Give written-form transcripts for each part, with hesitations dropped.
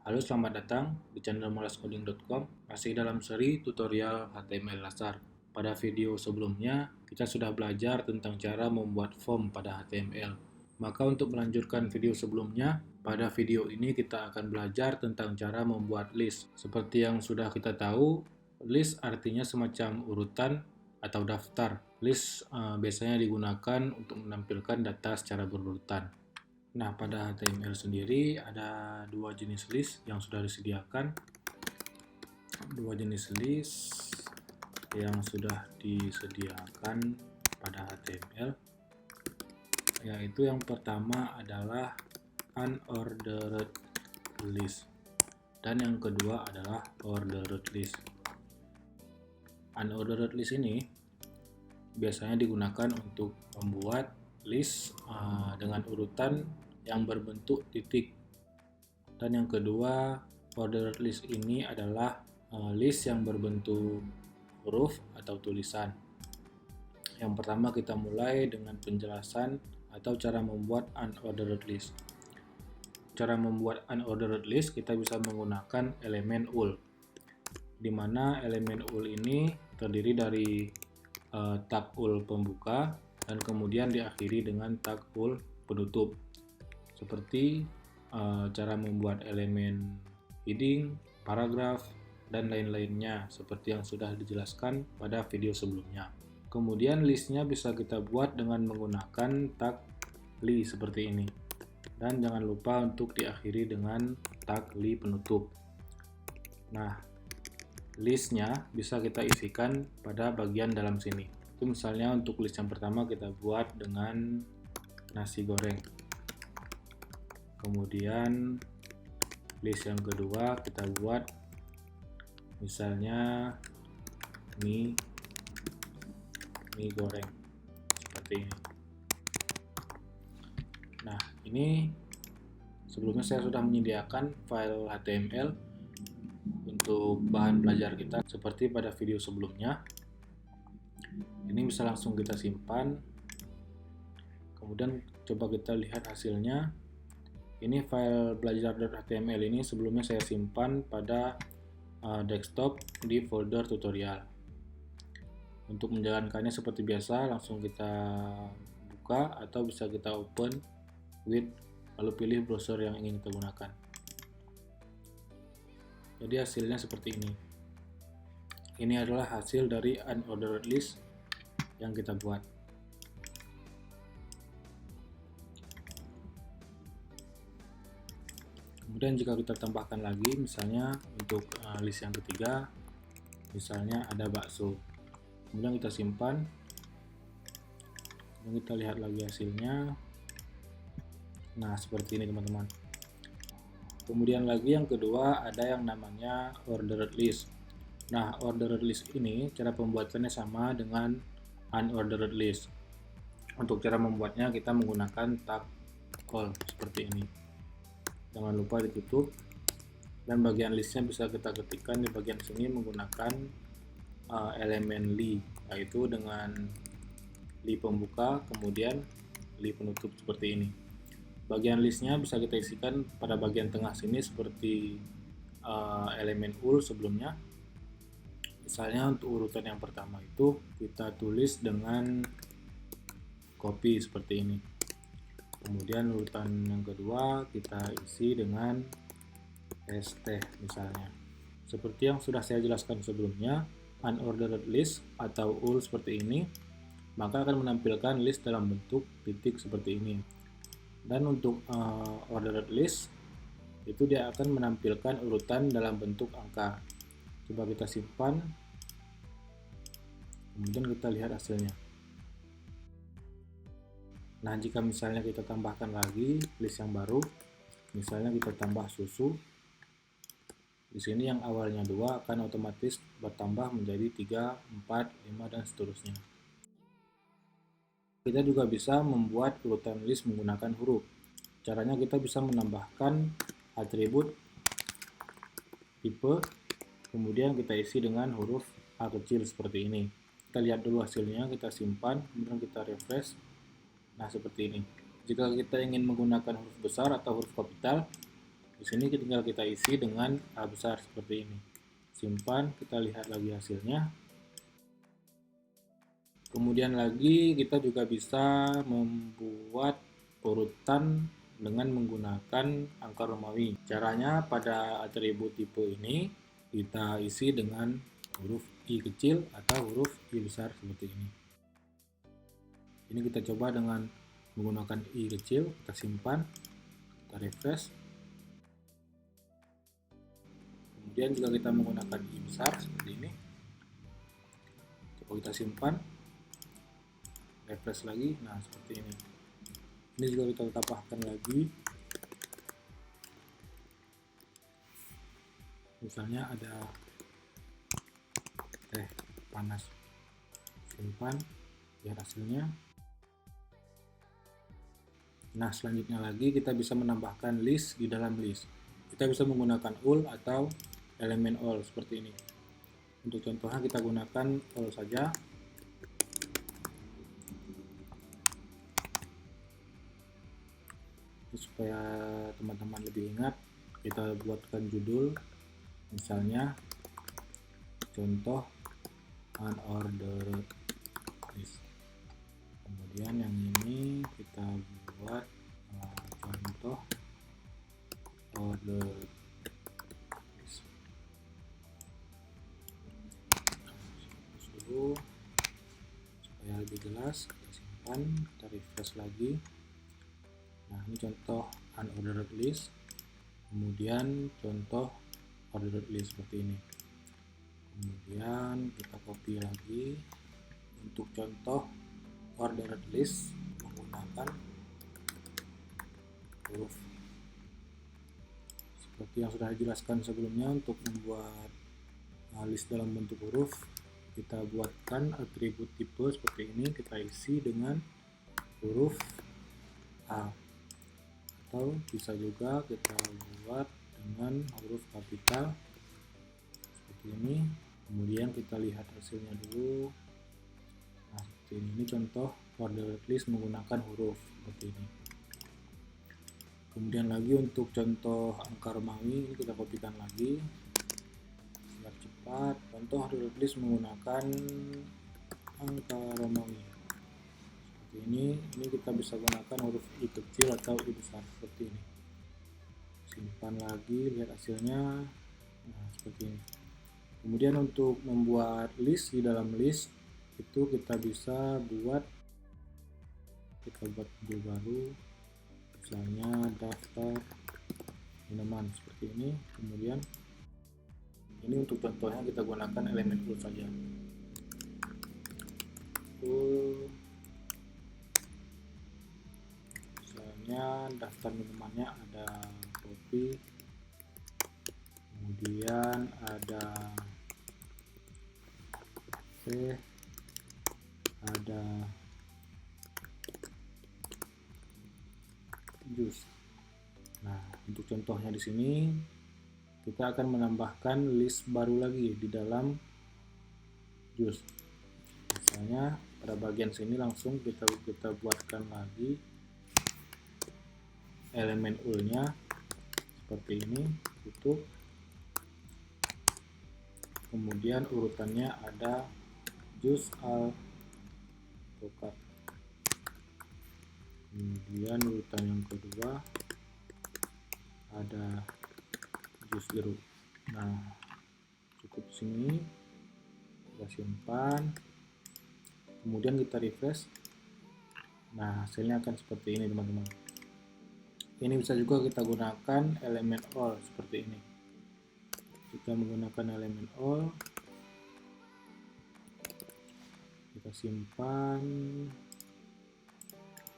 Halo, selamat datang di channel malascoding.com. Masih dalam seri tutorial HTML dasar. Pada video sebelumnya, kita sudah belajar tentang cara membuat form pada HTML. Maka untuk melanjutkan video sebelumnya, pada video ini kita akan belajar tentang cara membuat list. Seperti yang sudah kita tahu, list artinya semacam urutan atau daftar. List biasanya digunakan untuk menampilkan data secara berurutan. Nah, pada HTML sendiri ada dua jenis list yang sudah disediakan. Dua jenis list yang sudah disediakan pada HTML, yaitu yang pertama adalah unordered list dan yang kedua adalah ordered list. Unordered list ini biasanya digunakan untuk membuat list dengan urutan yang berbentuk titik. Dan yang kedua, ordered list ini adalah list yang berbentuk huruf atau tulisan. Yang pertama kita mulai dengan penjelasan atau cara membuat unordered list. Cara membuat unordered list kita bisa menggunakan elemen ul, di mana elemen ul ini terdiri dari tag ul pembuka dan kemudian diakhiri dengan tag ul penutup, seperti cara membuat elemen heading, paragraf, dan lain-lainnya seperti yang sudah dijelaskan pada video sebelumnya. Kemudian listnya bisa kita buat dengan menggunakan tag li seperti ini, dan jangan lupa untuk diakhiri dengan tag li penutup. Nah, listnya bisa kita isikan pada bagian dalam sini. Itu misalnya untuk list yang pertama kita buat dengan nasi goreng. Kemudian list yang kedua kita buat misalnya mie goreng seperti ini. Nah, ini sebelumnya saya sudah menyediakan file HTML untuk bahan belajar kita seperti pada video sebelumnya. Ini bisa langsung kita simpan. Kemudian coba kita lihat hasilnya. Ini file belajar.html ini sebelumnya saya simpan pada desktop di folder tutorial. Untuk menjalankannya seperti biasa, langsung kita buka atau bisa kita open with, lalu pilih browser yang ingin kita gunakan. Jadi hasilnya seperti ini. Ini adalah hasil dari unordered list yang kita buat. Kemudian jika kita tambahkan lagi, misalnya untuk list yang ketiga, misalnya ada bakso. Kemudian kita simpan. Kemudian kita lihat lagi hasilnya. Nah, seperti ini teman-teman. Kemudian lagi yang kedua ada yang namanya ordered list. Nah, ordered list ini cara pembuatannya sama dengan unordered list. Untuk cara membuatnya kita menggunakan tag all seperti ini. Jangan lupa ditutup, dan bagian listnya bisa kita ketikkan di bagian sini menggunakan elemen li, yaitu dengan li pembuka kemudian li penutup seperti ini. Bagian listnya bisa kita isikan pada bagian tengah sini seperti elemen ul sebelumnya. Misalnya untuk urutan yang pertama itu kita tulis dengan copy seperti ini. Kemudian urutan yang kedua kita isi dengan st misalnya. Seperti yang sudah saya jelaskan sebelumnya, unordered list atau ul seperti ini maka akan menampilkan list dalam bentuk titik seperti ini. Dan untuk ordered list itu dia akan menampilkan urutan dalam bentuk angka. Coba kita simpan, kemudian kita lihat hasilnya. Nah, jika misalnya kita tambahkan lagi list yang baru, misalnya kita tambah susu, di sini yang awalnya 2 akan otomatis bertambah menjadi 3, 4, 5, dan seterusnya. Kita juga bisa membuat urutan list menggunakan huruf. Caranya kita bisa menambahkan atribut tipe, kemudian kita isi dengan huruf A kecil seperti ini. Kita lihat dulu hasilnya, kita simpan, kemudian kita refresh. Nah, seperti ini. Jika kita ingin menggunakan huruf besar atau huruf kapital, Di sini tinggal kita isi dengan A besar seperti ini. Simpan, kita lihat lagi hasilnya. Kemudian lagi kita juga bisa membuat urutan dengan menggunakan angka Romawi. Caranya pada atribut tipe ini kita isi dengan huruf I kecil atau huruf I besar seperti ini. Ini kita coba dengan menggunakan I kecil, kita simpan, kita refresh. Kemudian juga kita menggunakan I besar seperti ini. Coba kita simpan, refresh lagi. Nah, seperti ini. Ini juga kita tambahkan lagi. Misalnya ada teh panas. Simpan, lihat hasilnya. Nah, selanjutnya lagi kita bisa menambahkan list di dalam list. Kita bisa menggunakan all atau elemen all seperti ini. Untuk contohnya kita gunakan all saja. Supaya teman-teman lebih ingat, kita buatkan judul, misalnya contoh unordered list. Kemudian yang ini kita buat contoh ordered list. Dulu supaya lebih jelas, kita simpan, kita refresh lagi. Nah, ini contoh unordered list, kemudian contoh ordered list seperti ini. Kemudian kita copy lagi untuk contoh ordered list menggunakan huruf seperti yang sudah dijelaskan sebelumnya. Untuk membuat list dalam bentuk huruf, kita buatkan atribut tipe seperti ini, kita isi dengan huruf A, atau bisa juga kita buat dengan huruf kapital seperti ini. Kemudian kita lihat hasilnya dulu. Nah, seperti ini contoh ordered list menggunakan huruf seperti ini. Kemudian lagi untuk contoh angka Romawi, ini kita kopikan lagi biar cepat. Contoh ordered list menggunakan angka Romawi seperti ini. Ini kita bisa gunakan huruf I kecil atau I besar seperti ini. Simpan lagi, lihat hasilnya. Nah, seperti ini. Kemudian untuk membuat list di dalam list itu kita bisa buat judul baru, misalnya daftar minuman seperti ini. Kemudian ini untuk contohnya kita gunakan elemen full saja. Misalnya daftar minumannya ada kopi, kemudian ada teh, ada jus. Nah, untuk contohnya di sini kita akan menambahkan list baru lagi di dalam jus. Misalnya pada bagian sini langsung kita buatkan lagi elemen all-nya seperti ini, tutup. Kemudian urutannya ada jus alpukat. Kemudian urutan yang kedua ada jus jeruk. Nah, cukup sini, kita simpan, kemudian kita refresh. Nah, hasilnya akan seperti ini teman-teman. Ini bisa juga kita gunakan elemen all seperti ini. Kita menggunakan elemen all, kita simpan,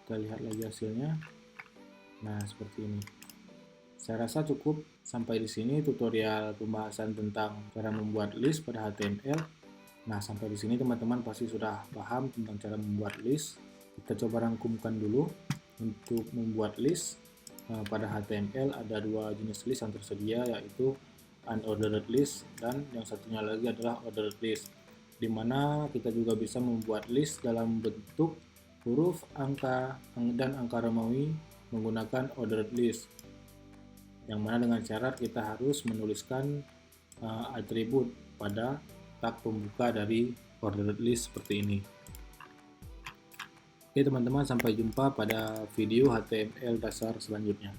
kita lihat lagi hasilnya. Nah, seperti ini. Saya rasa cukup sampai di sini tutorial pembahasan tentang cara membuat list pada HTML. Nah, sampai di sini teman-teman pasti sudah paham tentang cara membuat list. Kita coba rangkumkan dulu. Untuk membuat list pada HTML ada dua jenis list yang tersedia, yaitu unordered list dan yang satunya lagi adalah ordered list, di mana kita juga bisa membuat list dalam bentuk huruf, angka, dan angka Romawi menggunakan ordered list. yang mana dengan syarat kita harus menuliskan atribut pada tab pembuka dari ordered list seperti ini. Oke teman-teman, sampai jumpa pada video HTML dasar selanjutnya.